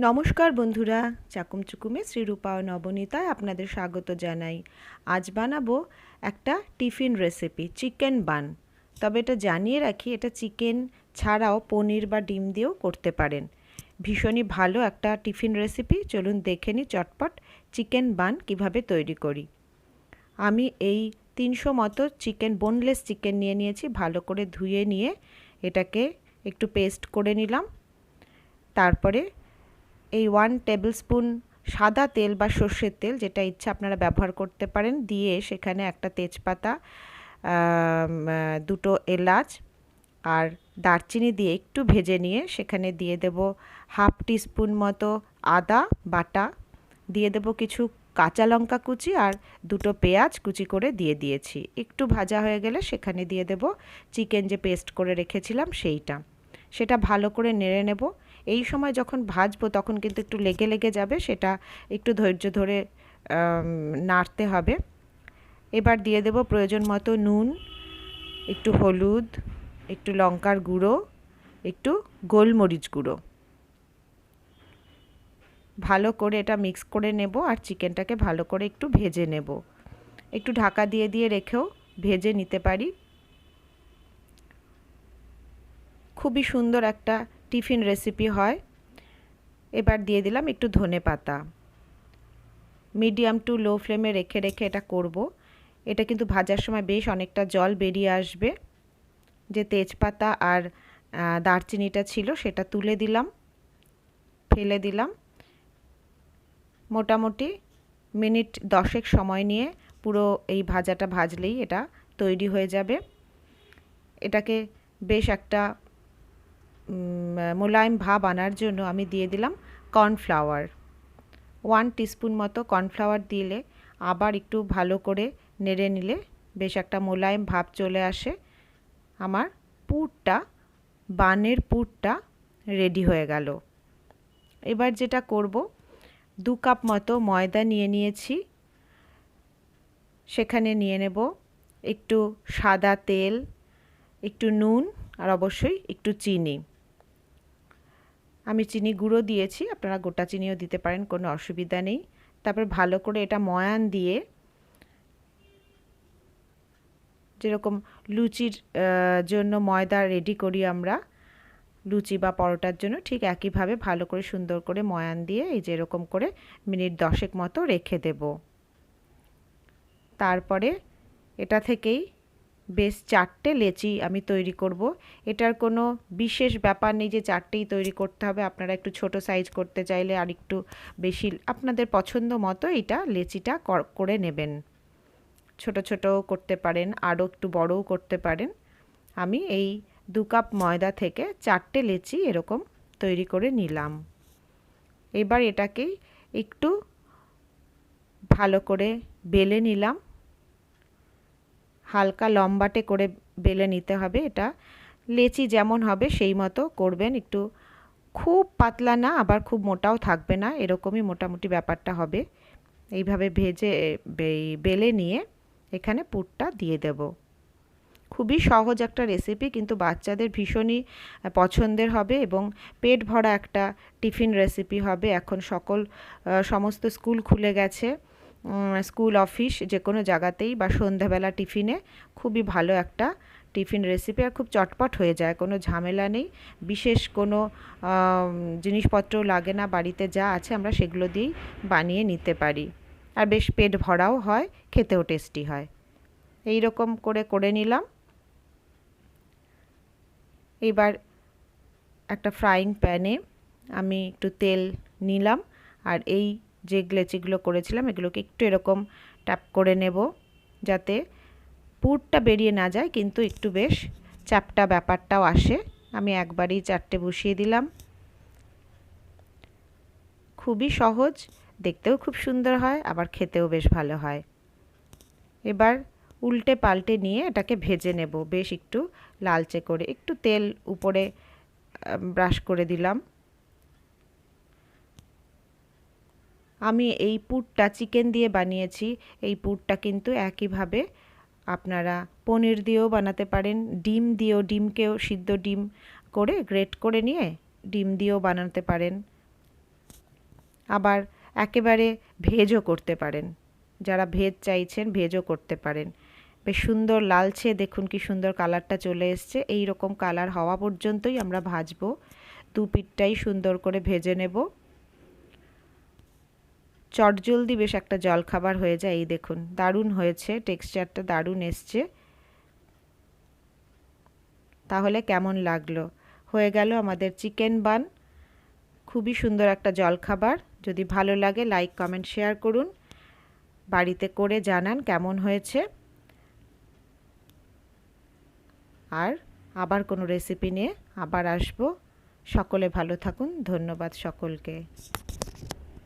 নমস্কার বন্ধুরা, চাকুম চুকুমে শ্রীরূপা ও নবনীতায় আপনাদের স্বাগত জানাই। আজ বানাবো একটা টিফিন রেসিপি, চিকেন বান। তবে এটা জানিয়ে রাখি, এটা চিকেন ছাড়াও পনির বা ডিম দিয়েও করতে পারেন। ভীষণই ভালো একটা টিফিন রেসিপি। চলুন দেখে নিই চটপট চিকেন বান কিভাবে তৈরি করি। আমি এই 300 মতো চিকেন, বোনলেস চিকেন নিয়ে নিয়েছি। ভালো করে ধুয়ে নিয়ে এটাকে একটু পেস্ট করে নিলাম। তারপরে এই 1 টেবিল স্পুন সাদা তেল বা সর্ষের তেল, যেটা ইচ্ছা আপনারা ব্যবহার করতে পারেন, দিয়ে সেখানে একটা তেজপাতা, দুটো এলাচ আর দারচিনি দিয়ে একটু ভেজে নিয়ে সেখানে দিয়ে দেব হাফ টিস্পুন মতো আদা বাটা, দিয়ে দেব কিছু কাঁচা লঙ্কা কুচি আর দুটো পেঁয়াজ কুচি করে দিয়ে দিয়েছি। একটু ভাজা হয়ে গেলে সেখানে দিয়ে দেব চিকেন যে পেস্ট করে রেখেছিলাম সেটা ভালো করে নেড়ে নেব। এই সময় যখন ভাজবো তখন কিন্তু একটু লেগে লেগে যাবে, সেটা একটু ধৈর্য ধরে নাড়তে হবে। এবার দিয়ে দেব প্রয়োজন মতো নুন, একটু হলুদ, একটু লঙ্কার গুঁড়ো, একটু গোলমরিচ গুঁড়ো। ভালো করে এটা মিক্স করে নেব আর চিকেনটাকে ভালো করে একটু ভেজে নেব। একটু ঢাকা দিয়ে দিয়ে রেখেও ভেজে নিতে পারি। খুবই সুন্দর একটা টিফিন রেসিপি হয়। এবার দিয়ে দিলাম একটু ধনেপাতা। মিডিয়াম টু লো ফ্লেমে রেখে রেখে এটা করব। এটা কিন্তু ভাজার সময় বেশ অনেকটা জল বেরিয়ে আসবে। যে তেজপাতা আর দারচিনিটা ছিল সেটা তুলে দিলাম, ফেলে দিলাম। মোটামুটি মিনিট 10 সময় নিয়ে পুরো এই ভাজাটা ভাজলেই এটা তৈরি হয়ে যাবে। এটাকে বেশ একটা মোলায়েম ভাব আনার জন্য আমি দিয়ে দিলাম কর্নফ্লাওয়ার। 1 টিস্পুন মতো কর্নফ্লাওয়ার দিলে আবার একটু ভালো করে নেড়ে নিলে বেশ একটা মোলায়েম ভাব চলে আসে। আমার বানের পুরটা রেডি হয়ে গেল। এবার যেটা করব, 2 কাপ মতো ময়দা নিয়ে নিয়েছি। সেখানে নিয়ে নেব একটু সাদা তেল, একটু নুন আর অবশ্যই একটু চিনি। আমি চিনি গুঁড়ো দিয়েছি, আপনারা গোটা চিনিও দিতে পারেন, কোনো অসুবিধা নেই। তারপর ভালো করে এটা ময়ান দিয়ে, যেরকম লুচির জন্য ময়দা রেডি করি আমরা লুচি বা পরোটার জন্য, ঠিক একইভাবে ভালো করে সুন্দর করে ময়ান দিয়ে এই যে এরকম করে মিনিট 10 মতো রেখে দেব। তারপরে এটা থেকেই বেশ 4টে লেচি আমি তৈরি করব। এটার কোনো বিশেষ ব্যাপার নেই যে 4টেই তৈরি করতে হবে। আপনারা একটু ছোট সাইজ করতে চাইলে আর একটু বেশি আপনাদের পছন্দ মতো এটা লেচিটা করে নেবেন। ছোট ছোটও করতে পারেন, আরও একটু বড়ও করতে পারেন। আমি এই 2 কাপ ময়দা থেকে 4টে লেচি এরকম তৈরি করে নিলাম। এবার এটাকেই একটু ভালো করে বেলে নিলাম। হালকা লম্বাটে করে বেলে নিতে হবে। এটা লেচি যেমন হবে সেই মতো করবেন। একটু খুব পাতলা না, আবার খুব মোটাও থাকবে না, এরকমই মোটামুটি ব্যাপারটা হবে। এইভাবে ভেজে বেলে নিয়ে এখানে পুরটা দিয়ে দেব। খুবই সহজ একটা রেসিপি, কিন্তু বাচ্চাদের ভীষণই পছন্দের হবে এবং পেট ভরা একটা টিফিন রেসিপি হবে। এখন সমস্ত স্কুল খুলে গেছে, স্কুল অফিস যে কোনো জায়গাতেই বা সন্ধ্যাবেলা টিফিনে খুবই ভালো একটা টিফিন রেসিপি, আর খুব চটপট হয়ে যায়, কোনো ঝামেলা নেই। বিশেষ কোনো জিনিসপত্রও লাগে না, বাড়িতে যা আছে আমরা সেগুলো দিয়েই বানিয়ে নিতে পারি। আর বেশ পেট ভরাও হয়, খেতেও টেস্টি হয়। এই রকম করে করে নিলাম। এবার একটা ফ্রাইং প্যানে আমি একটু তেল নিলাম আর এই যে লেচিগুলো করেছিলাম এগুলোকে একটু এরকম ট্যাপ করে নেব, যাতে পুরটা বেরিয়ে না যায় কিন্তু একটু বেশ চ্যাপ্টা ব্যাপারটাও আসে। আমি একবারেই 4টে বসিয়ে দিলাম। খুবই সহজ, দেখতেও খুব সুন্দর হয়, আবার খেতেও বেশ ভালো হয়। এবার উল্টে পাল্টে নিয়ে এটাকে ভেজে নেব বেশ একটু লালচে করে। একটু তেল উপরে ব্রাশ করে দিলাম। আমি এই পুরটা চিকেন দিয়ে বানিয়েছি। এই পুরটা কিন্তু একইভাবে আপনারা পনির দিয়েও বানাতে পারেন, ডিমকেও সিদ্ধ ডিম করে গ্রেট করে নিয়ে ডিম দিয়েও বানাতে পারেন। আবার একেবারে ভেজও করতে পারেন, যারা ভেজ চাইছেন ভেজও করতে পারেন। বেশ সুন্দর লালচে, দেখুন কি সুন্দর কালারটা চলে এসছে। এই রকম কালার হওয়া পর্যন্তই আমরা ভাজবো, দু পিঠটাই সুন্দর করে ভেজে নেব। চটজলদি বেশ একটা জলখাবার হয়ে যায়। এই দেখুন দারুণ হয়েছে, টেক্সচারটা দারুণ এসছে। তাহলে কেমন লাগলো? হয়ে গেল আমাদের চিকেন বান, খুবই সুন্দর একটা জলখাবার। যদি ভালো লাগে লাইক কমেন্ট শেয়ার করুন, বাড়িতে করে জানান কেমন হয়েছে। আর আবার কোনো রেসিপি নিয়ে আবার আসবো। সকলে ভালো থাকুন, ধন্যবাদ সকলকে।